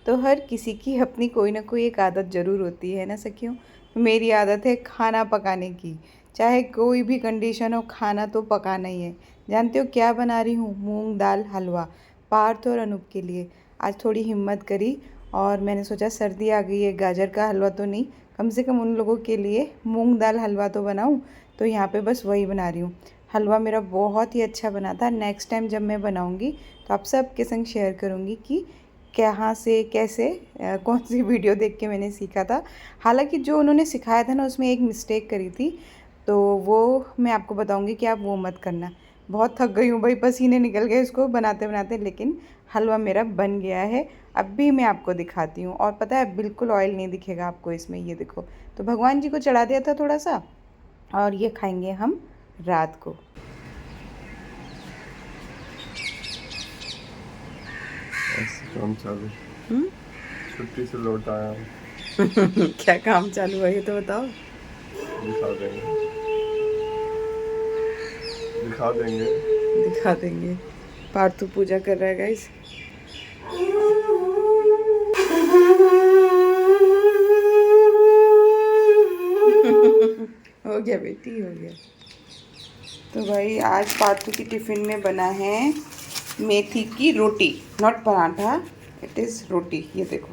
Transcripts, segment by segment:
तो हर किसी की अपनी कोई ना कोई एक आदत ज़रूर होती है ना सखियों। मेरी आदत है खाना पकाने की, चाहे कोई भी कंडीशन हो खाना तो पकाना ही है। जानते हो क्या बना रही हूँ? मूंग दाल हलवा पार्थ और अनूप के लिए। आज थोड़ी हिम्मत करी और मैंने सोचा सर्दी आ गई है, गाजर का हलवा तो नहीं, कम से कम उन लोगों के लिए मूंग दाल हलवा तो बनाऊँ। तो यहाँ पे बस वही बना रही हूँ। हलवा मेरा बहुत ही अच्छा बना था। नेक्स्ट टाइम जब मैं बनाऊँगी तो आप सबके संग शेयर करूँगी कि कहाँ से कैसे कौन सी वीडियो देख के मैंने सीखा था। हालांकि जो उन्होंने सिखाया था ना उसमें एक मिस्टेक करी थी, तो वो मैं आपको बताऊंगी कि आप वो मत करना। बहुत थक गई हूँ भाई, पसीने निकल गए इसको बनाते बनाते, लेकिन हलवा मेरा बन गया है। अब भी मैं आपको दिखाती हूँ, और पता है बिल्कुल ऑयल नहीं दिखेगा आपको इसमें, ये देखो। तो भगवान जी को चढ़ा दिया था थोड़ा सा, और ये खाएंगे हम रात को। काम चालू। छुट्टी से लौट आया हूँ। क्या काम चालू है ये तो बताओ। दिखा देंगे, दिखा देंगे। दिखा देंगे। पार्थू पूजा कर रहा है गाइस। हो गया बेटी, हो गया। तो भाई आज पार्थू की टिफ़िन में बना है मेथी की रोटी, नॉट पराठा, इट इज़ रोटी। ये देखो,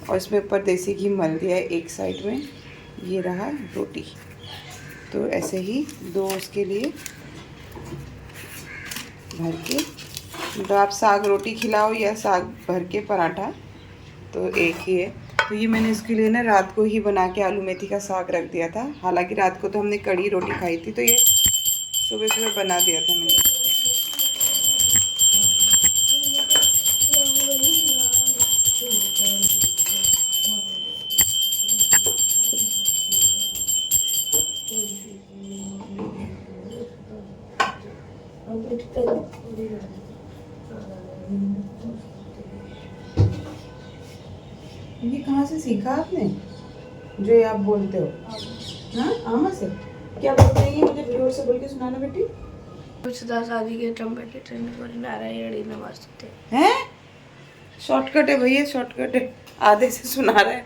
और इसमें ऊपर देसी घी मल दिया है एक साइड में। ये रहा रोटी। तो ऐसे ही दो उसके लिए भर के, मतलब आप साग रोटी खिलाओ या साग भर के पराठा तो एक ही है। तो ये मैंने इसके लिए ना रात को ही बना के आलू मेथी का साग रख दिया था। हालांकि रात को तो हमने कड़ी रोटी खाई थी, तो ये सुबह सुबह बना दिया था मैंने। ये कहाँ से सीखा आपने जो ये आप बोलते हो? हाँ, आमा से क्या बोलते हैं ये? मुझे जोर से बोल के सुनाना बेटी। शादी के ट्रम्पेट ट्रेंड नारायणी नमस्ते हैं? शॉर्टकट है भैया, शॉर्टकट है, आधे से सुना रहा है।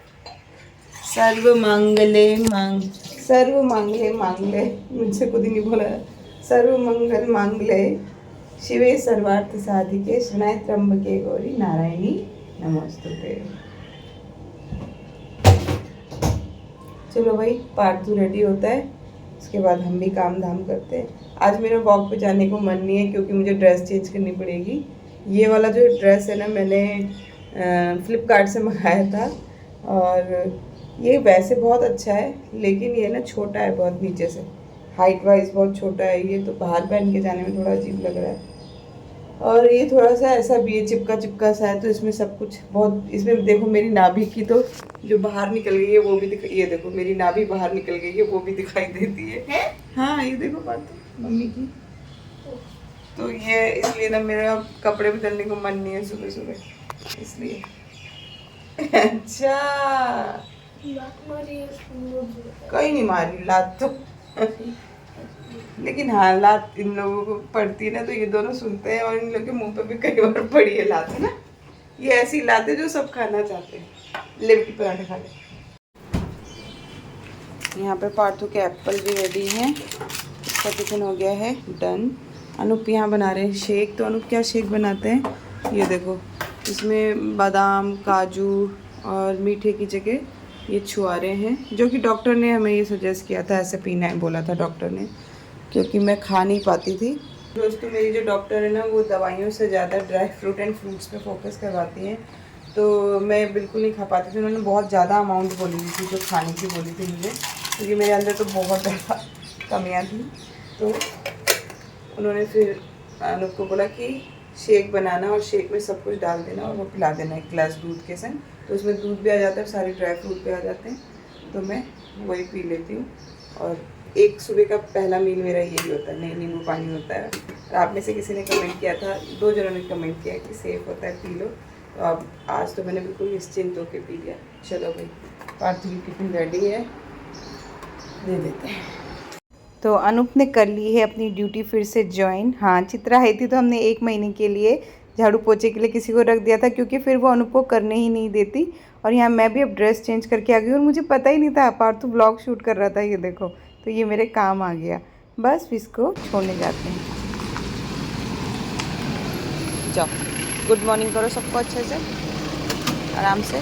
सर्व मांगले मांग, सर्व मांगले मांगले, मुझसे खुद ही नहीं बोला। सर्व मंगल मांगले शिवे सर्वार्थ साधिके शरण्ये त्र्यंबके गौरी नारायणी नमोस्तुते। चलो भाई, पार्थू रेडी होता है, उसके बाद हम भी काम धाम करते हैं। आज मेरा वॉक पे जाने को मन नहीं है क्योंकि मुझे ड्रेस चेंज करनी पड़ेगी। ये वाला जो ड्रेस है ना, मैंने फ्लिपकार्ट से मंगाया था, और ये वैसे बहुत अच्छा है, लेकिन ये ना छोटा है बहुत, नीचे से हाइट वाइज बहुत छोटा है ये, तो बाहर पहन के जाने में थोड़ा अजीब लग रहा है। और ये थोड़ा सा ऐसा भी है, चिपका चिपका सा है, तो इसमें सब कुछ बहुत, इसमें देखो मेरी नाभि की तो जो बाहर निकल गई है वो भी ये देखो मेरी नाभि बाहर निकल गई है, वो भी दिखाई देती है? हाँ, ये देखो बात तो मम्मी की। तो ये इसलिए ना मेरा कपड़े बदलने को मन नहीं है सुबह सुबह, इसलिए। अच्छा, कहीं नहीं मारी लात तो। लेकिन हाँ, लात इन लोगों को पड़ती है ना, तो ये दोनों सुनते हैं, और इन लोगों के मुंह पे भी कई बार पड़ी है लात, है ना। ये ऐसी लात है जो सब खाना चाहते हैं। लिट्टी पराठे खा ले। यहाँ पे पार्थू के एप्पल भी रेडी हैं, इसका टिफिन हो गया है डन। अनूप यहाँ बना रहे हैं शेक। तो अनूप क्या शेक बनाते हैं, ये देखो, इसमें बादाम काजू और मीठे की जगह ये छुआरे हैं, जो कि डॉक्टर ने हमें ये सजेस्ट किया था, ऐसे पीना है बोला था डॉक्टर ने, क्योंकि मैं खा नहीं पाती थी। दोस्तों, मेरी जो डॉक्टर है ना, वो दवाइयों से ज़्यादा ड्राई फ्रूट एंड फ्रूट्स पे फोकस करवाती हैं, तो मैं बिल्कुल नहीं खा पाती थी। उन्होंने बहुत ज़्यादा अमाउंट बोली थी जो खाने की बोली थी मुझे, क्योंकि मेरे अंदर तो बहुत ज़्यादा कमियाँ थी। तो उन्होंने फिर अनूप को बोला कि शेक बनाना, और शेक में सब कुछ डाल देना और वो पिला देना एक गिलास दूध के संग। तो उसमें दूध भी आ जाता है, सारे ड्राई फ्रूट भी आ जाते हैं, तो मैं वही पी लेती हूँ। और एक सुबह का पहला मील मेरा यही होता है, नहीं नींबू पानी होता है। और आप में से किसी ने कमेंट किया था, 2 जनों ने कमेंट किया कि सेफ़ होता है, पी लो। तो अब आज तो मैंने बिल्कुल निश्चिंत होकर पी लिया। चलो भाई, पार्थू की टिफिन रेडी है, दे देते हैं। तो अनूप ने कर ली है अपनी ड्यूटी फिर से ज्वाइन। हाँ, चित्रा आई थी तो हमने 1 महीने के लिए झाड़ू पोछे के लिए किसी को रख दिया था, क्योंकि फिर वो अनूप को करने ही नहीं देती। और यहाँ मैं भी अब ड्रेस चेंज करके आ गई और मुझे पता ही नहीं था पार्थू व्लॉग शूट कर रहा था, ये देखो। तो ये मेरे काम आ गया, बस इसको छोड़ने जाते हैं। जाओ गुड मॉर्निंग करो सबको अच्छे से, आराम से।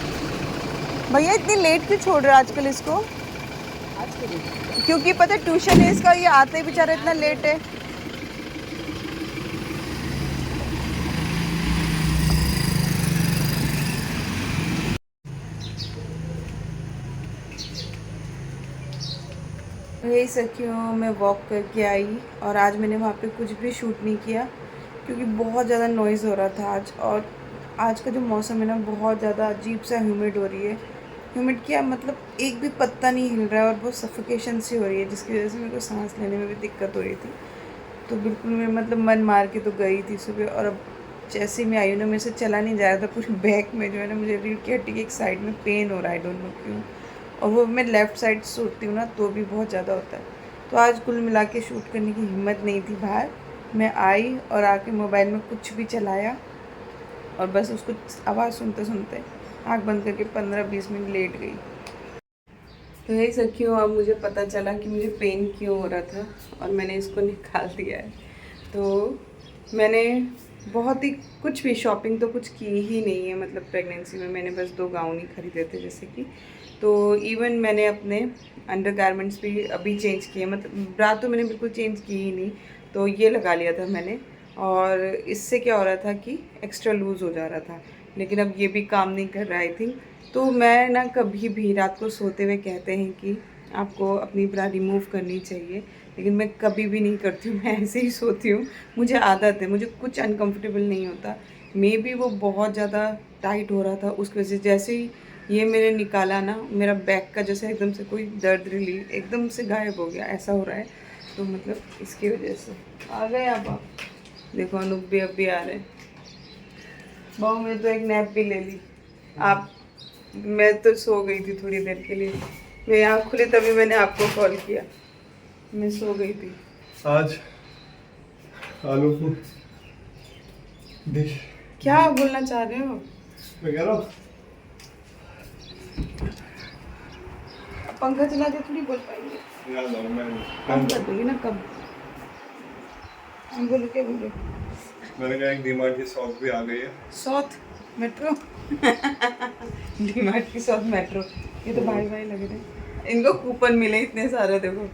भैया इतनी लेट क्यों छोड़ रहे हो आजकल इसको? आज के लिए क्योंकि पता है ट्यूशन है इसका, ये आते ही बेचारा इतना लेट है। यही सखियों, मैं वॉक करके आई और आज मैंने वहाँ पे कुछ भी शूट नहीं किया क्योंकि बहुत ज़्यादा नॉइज़ हो रहा था आज। और आज का जो मौसम है ना, बहुत ज़्यादा अजीब सा ह्यूमिड हो रही है। ह्यूमिड क्या मतलब, एक भी पत्ता नहीं हिल रहा है और बहुत सफोकेशन सी हो रही है, जिसकी वजह से मेरे को सांस लेने में भी दिक्कत हो रही थी। तो बिल्कुल मैं मतलब मन मार के तो गई थी सुबह, और अब जैसे ही मैं आई हूँ ना, मेरे से चला नहीं जा रहा था। पूरी बैक में जो है ना, मुझे रीढ़ की हड्डी की एक साइड में पेन हो रहा है, आई डोंट नो क्यों। और वो मैं लेफ़्ट साइड सोती हूँ ना, तो भी बहुत ज़्यादा होता है। तो आज कुल मिला के शूट करने की हिम्मत नहीं थी बाहर। मैं आई और आके मोबाइल में कुछ भी चलाया और बस उसको आवाज़ सुनते सुनते आँख बंद करके 15-20 मिनट लेट गई। तो यही सखियों, अब मुझे पता चला कि मुझे पेन क्यों हो रहा था और मैंने इसको निकाल दिया है। तो मैंने बहुत ही कुछ भी शॉपिंग तो कुछ की ही नहीं है, मतलब प्रेगनेंसी में मैंने बस 2 गाउन ही खरीदे थे जैसे कि। तो इवन मैंने अपने अंडरगारमेंट्स भी अभी चेंज किए, मतलब ब्रा तो मैंने बिल्कुल चेंज की ही नहीं, तो ये लगा लिया था मैंने। और इससे क्या हो रहा था कि एक्स्ट्रा लूज़ हो जा रहा था, लेकिन अब ये भी काम नहीं कर रहा आई थिंक। तो मैं ना कभी भी रात को सोते हुए कहते हैं कि आपको अपनी ब्रा रिमूव करनी चाहिए, लेकिन मैं कभी भी नहीं करती हूँ, मैं ऐसे ही सोती हूँ। मुझे आदत है, मुझे कुछ अनकंफर्टेबल नहीं होता। मे बी वो बहुत ज़्यादा टाइट हो रहा था, उसकी वजह से जैसे ही ये मैंने निकाला ना, मेरा बैक का जैसे एकदम से कोई दर्द रिलीफ एकदम से गायब हो गया, ऐसा हो रहा है। तो मतलब इसकी वजह से आ गए। अब आप देखो अनूप भी अब भी आ रहे हैं। बहू मैं तो एक नैप भी ले ली। आप, मैं तो सो गई थी थोड़ी देर के लिए, मेरी आँख खुली तभी मैंने आपको कॉल किया, मैं सो गई थी। आज आलू की डिश। क्या बोलना चाह रहे हो? मैं कह रहा हूँ पंखा चला के थोड़ी बोल पाएंगे, याद आओ मैं कम कर दोगे ना कम। हम बोलो क्या बोल रहे? मैंने कहा एक डीमार्ट की शॉप भी आ गई है। साउथ मेट्रो डीमार्ट की साउथ मेट्रो, ये तो भाई भाई लग रहे हैं। इनको कूपन मिले इतने सारे, देखो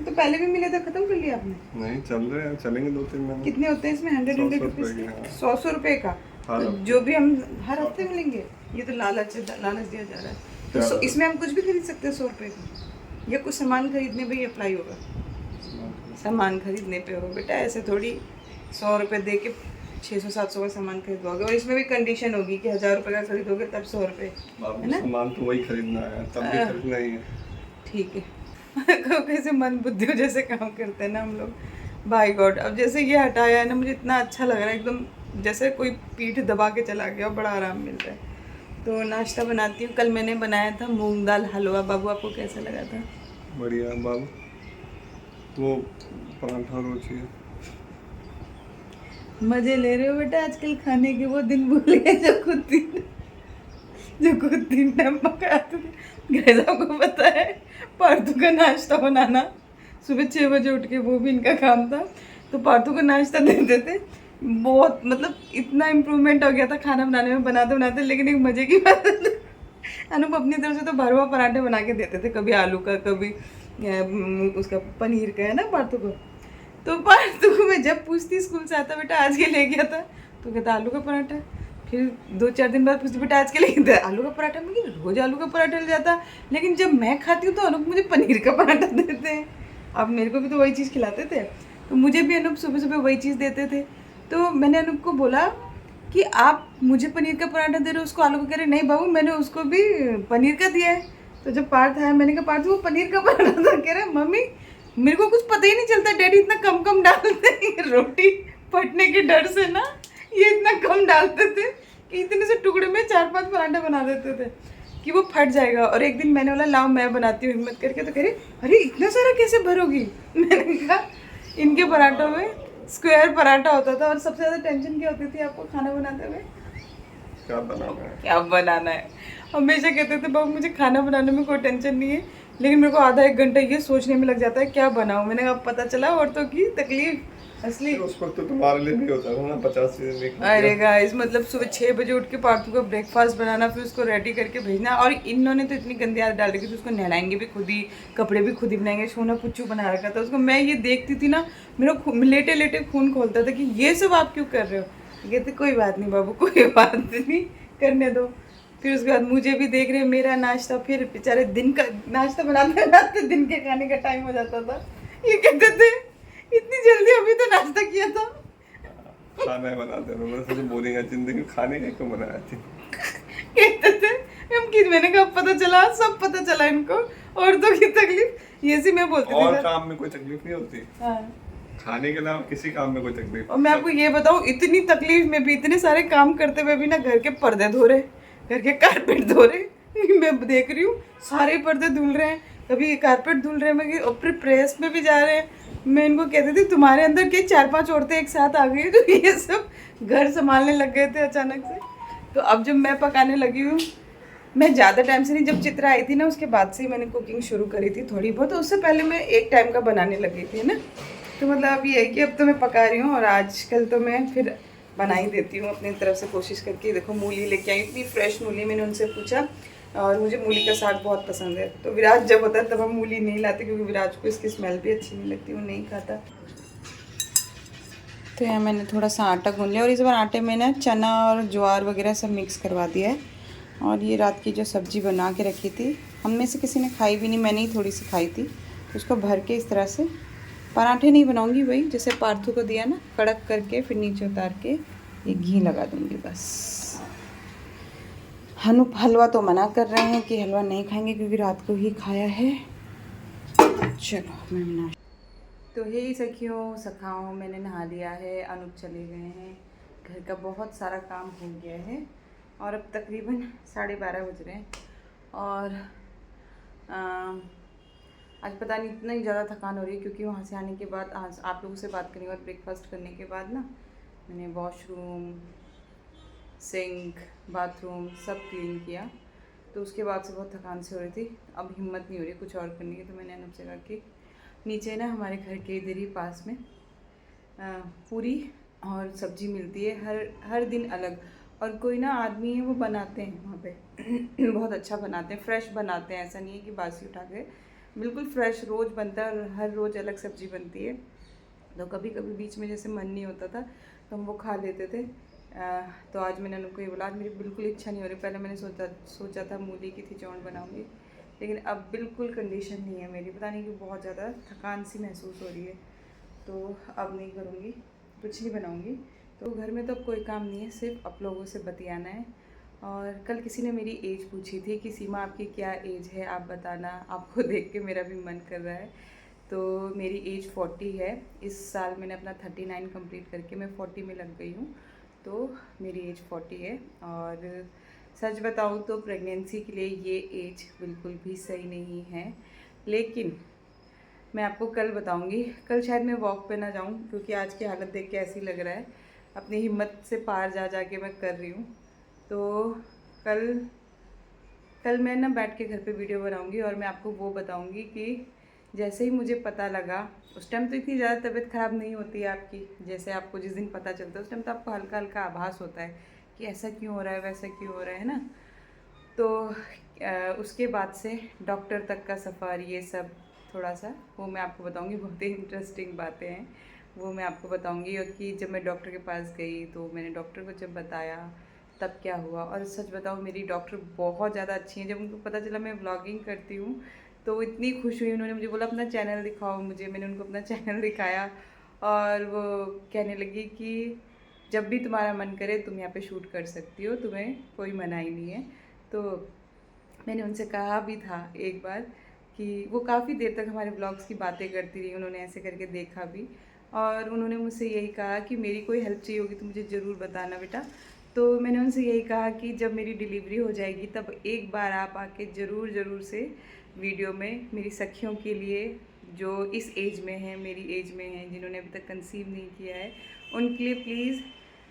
तो पहले भी मिले थे, खत्म कर लिया आपने? नहीं चल रहे हैं, चलेंगे 2-3 महीने। कितने होते हैं इसमें? 100 रुपीज़ के, 100 रुपये का। हर तो जो भी हम हर हफ्ते मिलेंगे, ये तो लालच दिया जा रहा है। तो इसमें हम कुछ भी खरीद सकते हैं 100 रुपये का, या कुछ सामान खरीदने पे ही अप्लाई होगा? सामान खरीदने पे होगा बेटा, ऐसे थोड़ी 100 रुपये दे के 600-700 का सामान खरीदोगे। और इसमें भी कंडीशन होगी कि 1000 रुपये का खरीदोगे तब 100 रुपये, है ना? सामान तो वही खरीदना है, तब भी खरीदना ही है। ठीक है। कैसे मन बुद्धियों जैसे काम करते हैं ना हम लोग, बाय गॉड। अब जैसे ये हटाया है ना, मुझे इतना अच्छा लग रहा है, एकदम जैसे कोई पीठ दबा के चला गया, बड़ा आराम मिल रहा है। तो नाश्ता बनाती हूँ। कल मैंने बनाया था मूंग दाल हलवा। बाबू आपको कैसा लगा था? बढ़िया बाबू, वो पराठा रोटी है। मजे ले रहे हो बेटा आजकल खाने के? वो दिन भूल गए जो खुद 3 टाइम पकाते थे। गाइस आपको पता है पार्थू का नाश्ता बनाना, सुबह 6 बजे उठ के, वो भी इनका काम था। तो पार्थू को नाश्ता देते थे। बहुत मतलब इतना इम्प्रूवमेंट हो गया था खाना बनाने में, बनाते बनाते। लेकिन एक मज़े की बात है, अनूप अपनी तरफ से तो भरवा पराठे बना के देते थे, कभी आलू का, कभी उसका पनीर का, है ना पार्थू को। तो पार्थू को मैं जब पूछती स्कूल से आता, बेटा आज के ले गया था? तो कहता आलू का पराठा। फिर 2-4 दिन बाद पूछती, बेटा आज के ले गया था? आलू का पराठा। मैं रोज़ आलू का पराठा ले जाता, लेकिन जब मैं खाती हूँ तो अनूप मुझे पनीर का पराठा देते हैं। अब मेरे को भी तो वही चीज़ खिलाते थे, तो मुझे भी अनूप सुबह सुबह वही चीज़ देते थे। तो मैंने अनूप को बोला कि आप मुझे पनीर का पराठा दे रहे हो, उसको आलू का। कह रहे नहीं बाबू, मैंने उसको भी पनीर का दिया है। तो जब पार्थ आया, मैंने कहा पार्थ वो पनीर का पराठा था। कह रहे मम्मी मेरे को कुछ पता ही नहीं चलता, डैडी इतना कम कम डालते हैं, रोटी फटने के डर से ना ये इतना कम डालते थे कि इतने से टुकड़े में 4-5 पराठे बना देते थे कि वो फट जाएगा। और एक दिन मैंने बोला लाओ मैं बनाती हूँ हिम्मत करके। तो कह रही अरे इतना सारा कैसे भरोगी? मैंने कहा इनके पराठों में स्क्वायर पराठा होता था। और सबसे ज़्यादा टेंशन क्या होती थी आपको खाना बनाते हुए? क्या बनाना है? क्या बनाना है। हमेशा कहते थे बाबू मुझे खाना बनाने में कोई टेंशन नहीं है, लेकिन मेरे को आधा एक घंटा ये सोचने में लग जाता है क्या बनाऊँ। मैंने कहा पता चला औरतों की तकलीफ असली। फिर उस वक्त तो तुम्हारे लिए भी होता था ना 50 चीजें लिख अरे गाइस मतलब सुबह 6 बजे उठ के पार्थू को ब्रेकफास्ट बनाना, फिर उसको रेडी करके भेजना। और इन्होंने तो इतनी गंदी आदत डाल रखी थी, उसको नहलाएंगे भी खुद ही, कपड़े भी खुद ही बनाएंगे, सोना पुच्चू बना रखा था उसको। मैं ये देखती थी ना, मेरा लेटे लेटे खून खोलता था कि ये सब आप क्यों कर रहे हो। कहते कोई बात नहीं बाबू, कोई बात नहीं, करने दो। फिर उसके बाद मुझे भी देख रहे मेरा नाश्ता, फिर बेचारे दिन का नाश्ता बनाते बनाते दिन के खाने का टाइम हो जाता था। ये कहते थे इतनी जल्दी अभी तो नाश्ता किया था। खाना बनाते रहो, बस तो बोलेंगे जिंदगी खाने का क्यों बनाया थी। कहते थे हम कि मैंने कहा पता चला, सब पता चला इनको औरतों की तकलीफ। ये सी मैं बोलती थी और काम में कोई तकलीफ नहीं होती, हाँ। खाने के अलावा किसी काम में कोई तकलीफ। और मैं आपको ये बताऊं, इतनी तकलीफ में भी, इतने सारे काम करते हुए भी ना, घर के पर्दे धो रहे, घर के कारपेट धो रहे। मैं देख रही हूँ सारे पर्दे धुल रहे हैं, कभी कारपेट धुल रहे हैं, और फिर प्रेस में भी जा रहे हैं। मैं इनको कहती थी तुम्हारे अंदर के 4-5 औरतें एक साथ आ गई तो ये सब घर संभालने लग गए थे अचानक से। तो अब जब मैं पकाने लगी हूँ, मैं ज़्यादा टाइम से नहीं, जब चित्रा आई थी ना उसके बाद से ही मैंने कुकिंग शुरू करी थी थोड़ी बहुत। तो उससे पहले मैं एक टाइम का बनाने लगी थी ना। तो मतलब अब ये है कि अब तो मैं पका रही हूँ, और आजकल तो मैं फिर बना ही देती हूँ अपनी तरफ से कोशिश करके। देखो मूली लेके आई, इतनी फ्रेश मूली, मैंने उनसे पूछा, और मुझे मूली का साग बहुत पसंद है। तो विराज जब होता है तब हम मूली नहीं लाते, क्योंकि विराज को इसकी स्मेल भी अच्छी नहीं लगती, वो नहीं खाता। तो यहाँ मैंने थोड़ा सा आटा गूंद लिया, और इस बार आटे में ना चना और ज्वार वगैरह सब मिक्स करवा दिया है। और ये रात की जो सब्ज़ी बना के रखी थी, हम में से किसी ने खाई भी नहीं, मैंने ही थोड़ी सी खाई थी। तो उसको भर के इस तरह से पराठे नहीं बनाऊंगी भाई, जैसे पार्थू को दिया ना, कड़क करके फिर नीचे उतार के ये घी लगा दूंगी बस। हनुप हलवा तो मना कर रहे हैं कि हलवा नहीं खाएंगे, क्योंकि रात को ही खाया है। चलो मैं ना, तो हे सखियों सखाओं, मैंने नहा लिया है, अनूप चले गए हैं, घर का बहुत सारा काम हो गया है, और अब तकरीबन 12:30 बज रहे हैं। और आज पता नहीं इतना ही ज़्यादा थकान हो रही है, क्योंकि वहाँ से आने के बाद, आज आप लोगों से बात करने के बाद, ब्रेकफास्ट करने के बाद ना, मैंने वॉशरूम, सिंक, बाथरूम सब क्लीन किया। तो उसके बाद से बहुत थकान से हो रही थी, अब हिम्मत नहीं हो रही कुछ और करने की। तो मैंने अनूप से कहा कि नीचे ना हमारे घर के इधर ही पास में पूरी और सब्जी मिलती है, हर दिन अलग, और कोई ना आदमी है वो बनाते हैं वहाँ पे बहुत अच्छा बनाते हैं, फ्रेश बनाते हैं, ऐसा नहीं है कि बासी उठा के, बिल्कुल फ्रेश रोज़ बनता है, और हर रोज़ अलग सब्ज़ी बनती है। तो कभी कभी बीच में जैसे मन नहीं होता था तो हम वो खा लेते थे। तो आज मैंने उनको ये बोला, आज मेरी बिल्कुल इच्छा नहीं हो रही। पहले मैंने सोचा था मूली की खिचौड़ बनाऊंगी, लेकिन अब बिल्कुल कंडीशन नहीं है मेरी, पता नहीं कि बहुत ज़्यादा थकान सी महसूस हो रही है, तो अब नहीं करूँगी, कुछ नहीं बनाऊँगी। तो घर में तो अब कोई काम नहीं है, सिर्फ आप लोगों से बतियाना है। और कल किसी ने मेरी एज पूछी थी कि सीमा आपकी क्या एज है, आप बताना, आपको देख के मेरा भी मन कर रहा है। तो मेरी एज 40 है, इस साल मैंने अपना 39 कंप्लीट करके मैं 40 में लग गई हूँ, तो मेरी एज 40 है। और सच बताऊँ तो प्रेगनेंसी के लिए ये एज बिल्कुल भी सही नहीं है, लेकिन मैं आपको कल बताऊंगी। कल शायद मैं वॉक पे ना जाऊं, क्योंकि आज की हालत देख के ऐसी लग रहा है, अपनी हिम्मत से पार जा के मैं कर रही हूँ। तो कल मैं ना बैठ के घर पे वीडियो बनाऊंगी, और मैं आपको वो बताऊंगी कि जैसे ही मुझे पता लगा, उस टाइम तो इतनी ज़्यादा तबीयत ख़राब नहीं होती है आपकी, जैसे आपको जिस दिन पता चलता है उस टाइम तो आपको हल्का हल्का आभास होता है कि ऐसा क्यों हो रहा है, वैसा क्यों हो रहा है ना। तो उसके बाद से डॉक्टर तक का सफ़र, ये सब थोड़ा सा वो मैं आपको बताऊंगी, बहुत ही इंटरेस्टिंग बातें हैं वो मैं आपको बताऊंगी। और कि जब मैं डॉक्टर के पास गई तो मैंने डॉक्टर को जब बताया तब क्या हुआ। और सच बताऊं मेरी डॉक्टर बहुत ज़्यादा अच्छी हैं। जब उनको पता चला मैं व्लॉगिंग करती हूँ तो वो इतनी खुश हुई, उन्होंने मुझे बोला अपना चैनल दिखाओ मुझे। मैंने उनको अपना चैनल दिखाया, और वो कहने लगी कि जब भी तुम्हारा मन करे तुम यहाँ पे शूट कर सकती हो, तुम्हें कोई मनाही नहीं है। तो मैंने उनसे कहा भी था एक बार कि वो काफ़ी देर तक हमारे ब्लॉग्स की बातें करती रही, उन्होंने ऐसे करके देखा भी, और उन्होंने मुझसे यही कहा कि मेरी कोई हेल्प चाहिए होगी तो मुझे ज़रूर बताना बेटा। तो मैंने उनसे यही कहा कि जब मेरी डिलीवरी हो जाएगी तब एक बार आप आके ज़रूर से वीडियो में मेरी सखियों के लिए जो इस एज में हैं, मेरी एज में हैं, जिन्होंने अभी तक कंसीव नहीं किया है, उनके लिए प्लीज़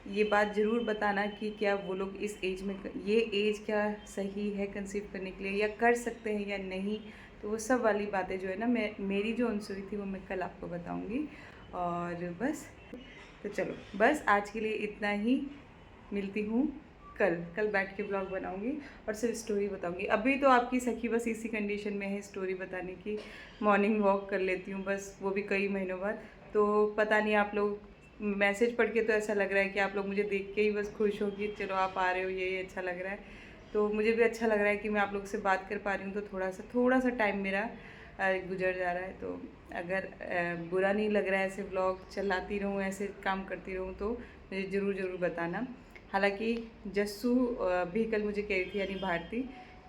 ये बात ज़रूर बताना कि क्या वो लोग इस एज में, ये एज क्या सही है कंसीव करने के लिए, या कर सकते हैं या नहीं। तो वो सब वाली बातें जो है ना, मेरी जो अनसुई थी वो मैं कल आपको बताऊंगी। और बस, तो चलो बस आज के लिए इतना ही। मिलती हूँ कल बैठ के ब्लॉग बनाऊंगी और सिर्फ स्टोरी बताऊंगी। अभी तो आपकी सखी बस इसी कंडीशन में है स्टोरी बताने की। मॉर्निंग वॉक कर लेती हूँ बस, वो भी कई महीनों बाद। तो पता नहीं, आप लोग मैसेज पढ़ के तो ऐसा लग रहा है कि आप लोग मुझे देख के ही बस खुश हो कि चलो आप आ रहे हो, ये अच्छा लग रहा है। तो मुझे भी अच्छा लग रहा है कि मैं आप लोग से बात कर पा रही हूँ। तो थोड़ा सा टाइम मेरा गुजर जा रहा है। तो अगर बुरा नहीं लग रहा है, ऐसे व्लॉग चलाती रहूँ, ऐसे काम करती रहूँ, तो मुझे ज़रूर बताना। हालांकि जस्सू भी कल मुझे कह रही थी, यानी भारती,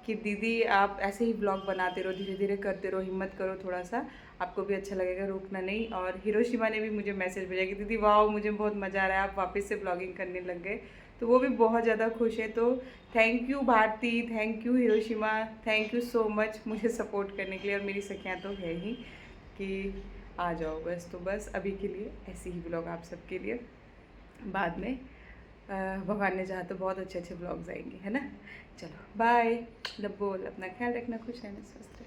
कि दीदी आप ऐसे ही ब्लॉग बनाते रहो, धीरे धीरे करते रहो, हिम्मत करो थोड़ा सा, आपको भी अच्छा लगेगा, रुकना नहीं। और हिरोशिमा ने भी मुझे मैसेज भेजा कि दीदी वाह, मुझे बहुत मज़ा आ रहा है, आप वापस से ब्लॉगिंग करने लग गए। तो वो भी बहुत ज़्यादा खुश है। तो thank you Bharti, thank you Hiroshima, thank you so much मुझे सपोर्ट करने के लिए। और मेरी सखियाँ तो है ही कि आ जाओ बस। तो बस अभी के लिए ऐसे ही ब्लॉग आप सबके लिए, बाद में भगवान ने चाहा तो बहुत अच्छे ब्लॉग्स आएंगे, है ना। चलो बाय। लव बोल, अपना ख्याल रखना, खुश रहना, स्वस्थ।